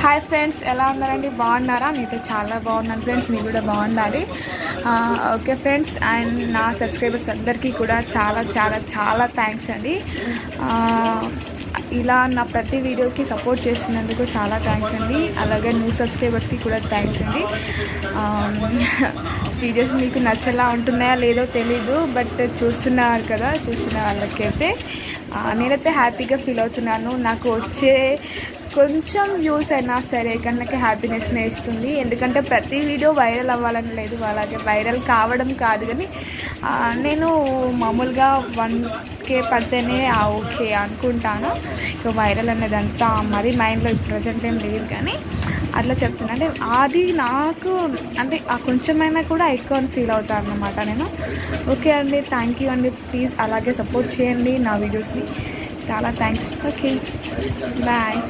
Hi friends, ఎలా ఉన్నారండి? బాగున్నారా? నేనైతే చాలా బాగున్నాను ఫ్రెండ్స్, మీరు కూడా బాగుండాలి. ఓకే ఫ్రెండ్స్, అండ్ నా సబ్స్క్రైబర్స్ అందరికీ కూడా చాలా చాలా చాలా థ్యాంక్స్ అండి. ఇలా నా ప్రతి వీడియోకి సపోర్ట్ చేస్తున్నందుకు చాలా థ్యాంక్స్ అండి. అలాగే న్యూ సబ్స్క్రైబర్స్కి కూడా థ్యాంక్స్ అండి. వీడియోస్ మీకు నచ్చేలా ఉంటున్నాయా లేదో తెలీదు, బట్ చూస్తున్నారు కదా, చూస్తున్న వాళ్ళకైతే నేనైతే హ్యాపీగా ఫీల్ అవుతున్నాను. నాకు వచ్చే కొంచెం వ్యూస్ అయినా సరే కానీ నాకు హ్యాపీనెస్నే ఇస్తుంది. ఎందుకంటే ప్రతి వీడియో వైరల్ అవ్వాలని లేదు, అలాగే వైరల్ కావడం కాదు, కానీ నేను మామూలుగా 1K పడితేనే ఓకే అనుకుంటాను. ఇక వైరల్ అనేదంతా మరీ మైండ్లో ప్రజెంట్ ఏం లేదు, కానీ అట్లా చెప్తున్నా. అంటే అది నాకు అంటే ఆ కొంచెమైనా కూడా ఎక్కువ అని ఫీల్ అవుతాను అన్నమాట నేను. ఓకే అండి, థ్యాంక్ యూ అండి. ప్లీజ్ అలాగే సపోర్ట్ చేయండి నా వీడియోస్ని. చాలా థ్యాంక్స్. Okay, bye.